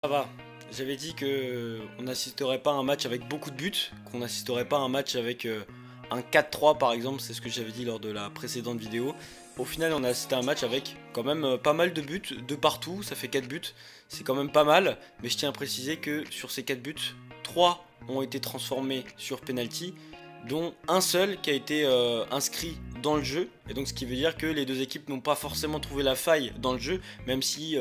Ça va. J'avais dit que on n'assisterait pas à un match avec beaucoup de buts, qu'on n'assisterait pas à un match avec un 4-3 par exemple, c'est ce que j'avais dit lors de la précédente vidéo. Au final, on a assisté à un match avec quand même pas mal de buts de partout, ça fait 4 buts, c'est quand même pas mal, mais je tiens à préciser que sur ces 4 buts, 3 ont été transformés sur penalty, dont un seul qui a été inscrit dans le jeu, et donc ce qui veut dire que les deux équipes n'ont pas forcément trouvé la faille dans le jeu, même si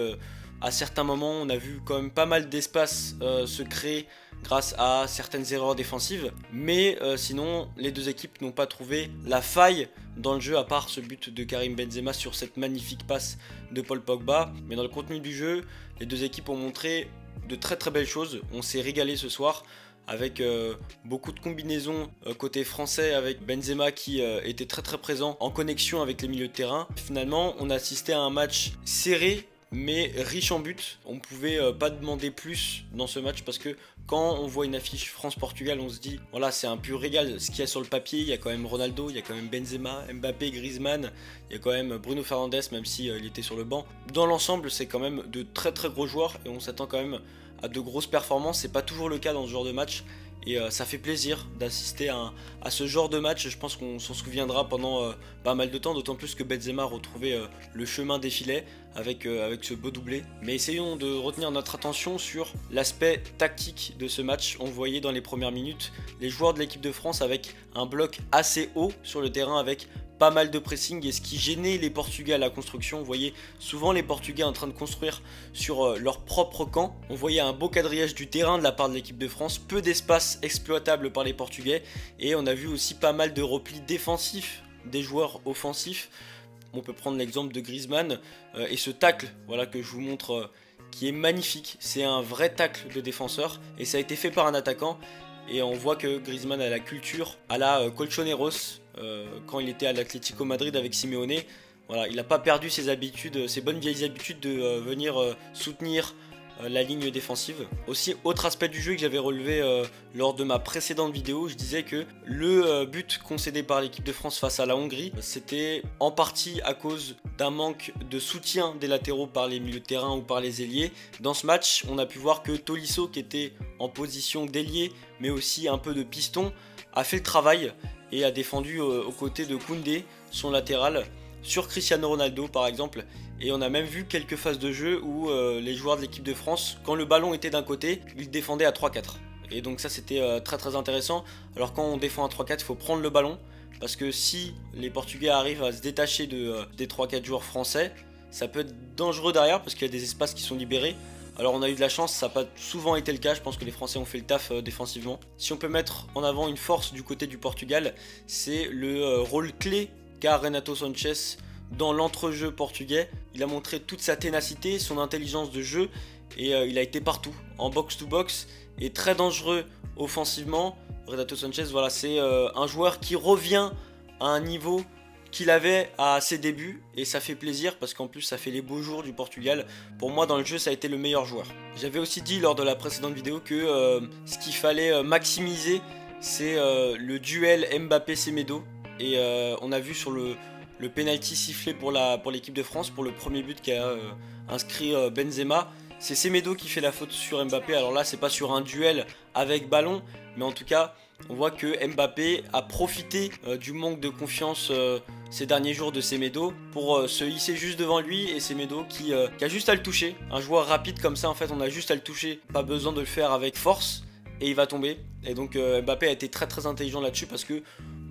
à certains moments on a vu quand même pas mal d'espace se créer grâce à certaines erreurs défensives, mais sinon les deux équipes n'ont pas trouvé la faille dans le jeu, à part ce but de Karim Benzema sur cette magnifique passe de Paul Pogba. Mais dans le contenu du jeu, les deux équipes ont montré de très très belles choses. On s'est régalé ce soir avec beaucoup de combinaisons côté français, avec Benzema qui était très très présent en connexion avec les milieux de terrain. Finalement, on a assisté à un match serré mais riche en buts. On pouvait pas demander plus dans ce match, parce que quand on voit une affiche France-Portugal, on se dit voilà, c'est un pur régal. Ce qu'il y a sur le papier, il y a quand même Ronaldo, il y a quand même Benzema, Mbappé, Griezmann, il y a quand même Bruno Fernandes, même si il était sur le banc. Dans l'ensemble, c'est quand même de très très gros joueurs et on s'attend quand même à de grosses performances. C'est pas toujours le cas dans ce genre de match. Et ça fait plaisir d'assister à ce genre de match. Je pense qu'on s'en souviendra pendant pas mal de temps, d'autant plus que Benzema a retrouvé le chemin des filets avec ce beau doublé. Mais essayons de retenir notre attention sur l'aspect tactique de ce match. On voyait dans les premières minutes les joueurs de l'équipe de France avec un bloc assez haut sur le terrain, avec pas mal de pressing, et ce qui gênait les Portugais à la construction. On voyait souvent les Portugais en train de construire sur leur propre camp. On voyait un beau quadrillage du terrain de la part de l'équipe de France, peu d'espace exploitable par les Portugais, et on a vu aussi pas mal de replis défensifs des joueurs offensifs. On peut prendre l'exemple de Griezmann et ce tacle, voilà, que je vous montre, qui est magnifique. C'est un vrai tacle de défenseur et ça a été fait par un attaquant. Et on voit que Griezmann a la culture à la Colchoneros quand il était à l'Atlético Madrid avec Simeone. Voilà, il n'a pas perdu ses habitudes, ses bonnes vieilles habitudes de venir soutenir la ligne défensive. Aussi, autre aspect du jeu que j'avais relevé lors de ma précédente vidéo, je disais que le but concédé par l'équipe de France face à la Hongrie, c'était en partie à cause d'un manque de soutien des latéraux par les milieux de terrain ou par les ailiers. Dans ce match, on a pu voir que Tolisso, qui était en position d'ailier mais aussi un peu de piston, a fait le travail et a défendu aux côtés de Koundé, son latéral, sur Cristiano Ronaldo par exemple. Et on a même vu quelques phases de jeu où les joueurs de l'équipe de France, quand le ballon était d'un côté, ils défendaient à 3-4. Et donc ça, c'était très très intéressant. Alors quand on défend à 3-4, il faut prendre le ballon, parce que si les Portugais arrivent à se détacher des 3-4 joueurs français, ça peut être dangereux derrière, parce qu'il y a des espaces qui sont libérés. Alors on a eu de la chance, ça n'a pas souvent été le cas, je pense que les Français ont fait le taf défensivement. Si on peut mettre en avant une force du côté du Portugal, c'est le rôle clé qu'a Renato Sanches dans l'entrejeu portugais. Il a montré toute sa ténacité, son intelligence de jeu, et il a été partout, en box-to-box, et très dangereux offensivement. Renato Sanches, voilà, c'est un joueur qui revient à un niveau qu'il avait à ses débuts, et ça fait plaisir parce qu'en plus ça fait les beaux jours du Portugal. Pour moi, dans le jeu, ça a été le meilleur joueur. J'avais aussi dit lors de la précédente vidéo que ce qu'il fallait maximiser, c'est le duel Mbappé-Semedo, et on a vu sur le penalty sifflé pour l'équipe de France, pour le premier but qu'a inscrit Benzema, c'est Semedo qui fait la faute sur Mbappé. Alors là, c'est pas sur un duel avec ballon, mais en tout cas, on voit que Mbappé a profité du manque de confiance ces derniers jours de Semedo pour se hisser juste devant lui, et Semedo qui a juste à le toucher. Un joueur rapide comme ça, en fait, on a juste à le toucher, pas besoin de le faire avec force, et il va tomber. Et donc Mbappé a été très très intelligent là-dessus, parce que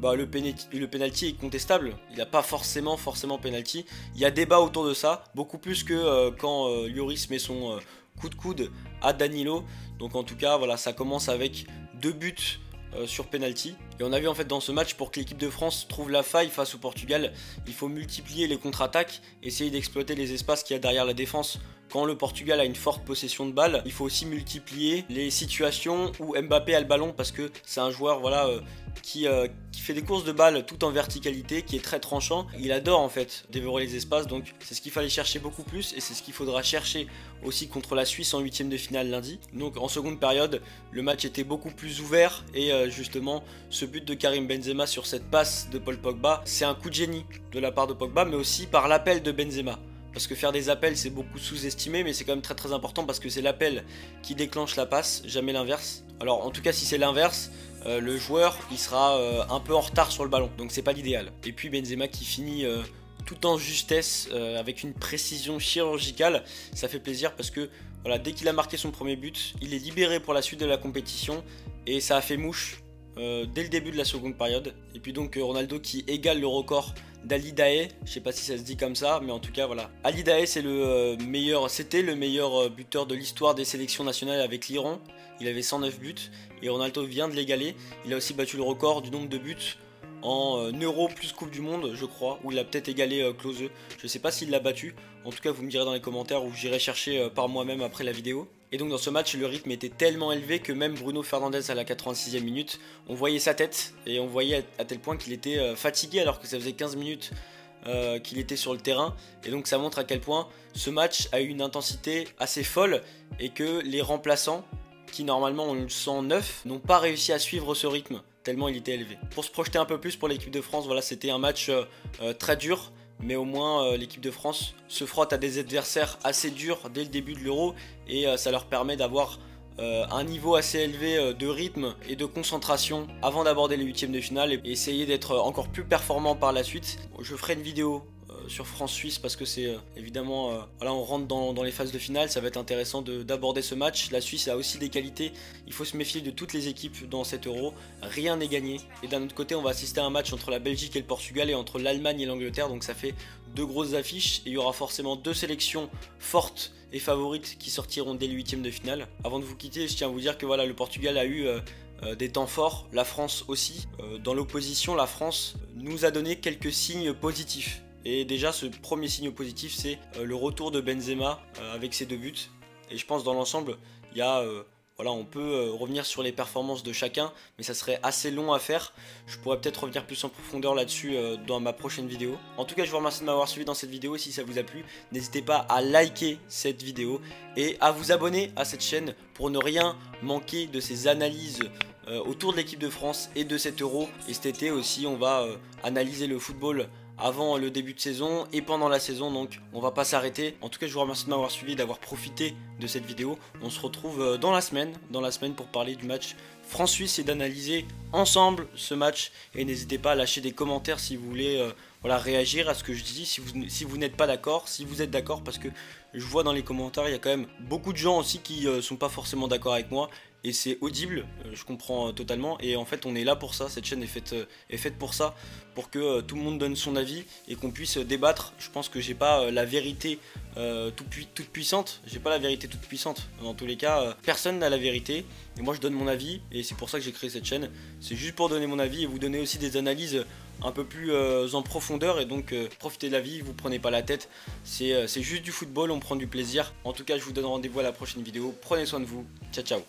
le penalty est contestable, il n'a pas forcément penalty. Il y a débat autour de ça, beaucoup plus que quand Lloris met son coup de coude à Danilo. Donc en tout cas, voilà, ça commence avec 2 buts sur penalty. Et on a vu en fait dans ce match, pour que l'équipe de France trouve la faille face au Portugal, il faut multiplier les contre-attaques, essayer d'exploiter les espaces qu'il y a derrière la défense. Quand le Portugal a une forte possession de balle, il faut aussi multiplier les situations où Mbappé a le ballon, parce que c'est un joueur, voilà, qui fait des courses de balle tout en verticalité, qui est très tranchant. Il adore en fait dévorer les espaces, donc c'est ce qu'il fallait chercher beaucoup plus, et c'est ce qu'il faudra chercher aussi contre la Suisse en 8ème de finale lundi. Donc en seconde période, le match était beaucoup plus ouvert, et justement ce but de Karim Benzema sur cette passe de Paul Pogba, c'est un coup de génie de la part de Pogba, mais aussi par l'appel de Benzema. parce que faire des appels c'est beaucoup sous-estimé, mais c'est quand même très important parce que c'est l'appel qui déclenche la passe, jamais l'inverse. Alors en tout cas si c'est l'inverse, le joueur il sera un peu en retard sur le ballon, donc c'est pas l'idéal. Et puis Benzema qui finit tout en justesse, avec une précision chirurgicale, ça fait plaisir parce que voilà, dès qu'il a marqué son premier but, il est libéré pour la suite de la compétition et ça a fait mouche dès le début de la seconde période. Et puis donc Ronaldo qui égale le record d'Ali Daei, je sais pas si ça se dit comme ça, mais en tout cas voilà. Ali Daei c'est c'était le meilleur buteur de l'histoire des sélections nationales avec l'Iran, il avait 109 buts et Ronaldo vient de l'égaler. Il a aussi battu le record du nombre de buts en Euro plus Coupe du Monde, je crois, où il a peut-être égalé Klose. Je sais pas s'il l'a battu, en tout cas vous me direz dans les commentaires ou j'irai chercher par moi-même après la vidéo. Et donc dans ce match, le rythme était tellement élevé que même Bruno Fernandes à la 86e minute, on voyait sa tête et on voyait à tel point qu'il était fatigué alors que ça faisait 15 minutes qu'il était sur le terrain. Et donc ça montre à quel point ce match a eu une intensité assez folle et que les remplaçants, qui normalement on le sent neuf, n'ont pas réussi à suivre ce rythme tellement il était élevé. Pour se projeter un peu plus pour l'équipe de France, voilà, c'était un match très dur, mais au moins l'équipe de France se frotte à des adversaires assez durs dès le début de l'Euro et ça leur permet d'avoir un niveau assez élevé de rythme et de concentration avant d'aborder les huitièmes de finale et essayer d'être encore plus performant par la suite. Je ferai une vidéo sur France-Suisse parce que c'est évidemment voilà, on rentre dans les phases de finale, ça va être intéressant d'aborder ce match. La Suisse a aussi des qualités, il faut se méfier de toutes les équipes dans cet Euro, rien n'est gagné. Et d'un autre côté on va assister à un match entre la Belgique et le Portugal et entre l'Allemagne et l'Angleterre, donc ça fait deux grosses affiches et il y aura forcément deux sélections fortes et favorites qui sortiront dès les huitièmes de finale. Avant de vous quitter, je tiens à vous dire que voilà, le Portugal a eu des temps forts, la France aussi. Dans l'opposition, la France nous a donné quelques signes positifs. Et déjà ce premier signe positif c'est le retour de Benzema avec ses deux buts. Et je pense dans l'ensemble il y a voilà, on peut revenir sur les performances de chacun, mais ça serait assez long à faire. Je pourrais peut-être revenir plus en profondeur là-dessus dans ma prochaine vidéo. En tout cas je vous remercie de m'avoir suivi dans cette vidéo. Si ça vous a plu, n'hésitez pas à liker cette vidéo et à vous abonner à cette chaîne pour ne rien manquer de ces analyses autour de l'équipe de France et de cet Euro. Et cet été aussi on va analyser le football avant le début de saison et pendant la saison, donc on va pas s'arrêter. En tout cas je vous remercie de m'avoir suivi, d'avoir profité de cette vidéo. On se retrouve dans la semaine pour parler du match France-Suisse et d'analyser ensemble ce match. Et n'hésitez pas à lâcher des commentaires si vous voulez voilà, réagir à ce que je dis, si vous n'êtes pas d'accord, si vous êtes d'accord, parce que je vois dans les commentaires il y a quand même beaucoup de gens aussi qui sont pas forcément d'accord avec moi. Et c'est audible, je comprends totalement, et en fait on est là pour ça, cette chaîne est faite pour ça, pour que tout le monde donne son avis et qu'on puisse débattre. Je pense que j'ai pas la vérité toute puissante, dans tous les cas, personne n'a la vérité, et moi je donne mon avis, et c'est pour ça que j'ai créé cette chaîne, c'est juste pour donner mon avis et vous donner aussi des analyses un peu plus en profondeur, et donc profitez de la vie, vous prenez pas la tête, c'est juste du football, on prend du plaisir. En tout cas je vous donne rendez-vous à la prochaine vidéo, prenez soin de vous, ciao ciao.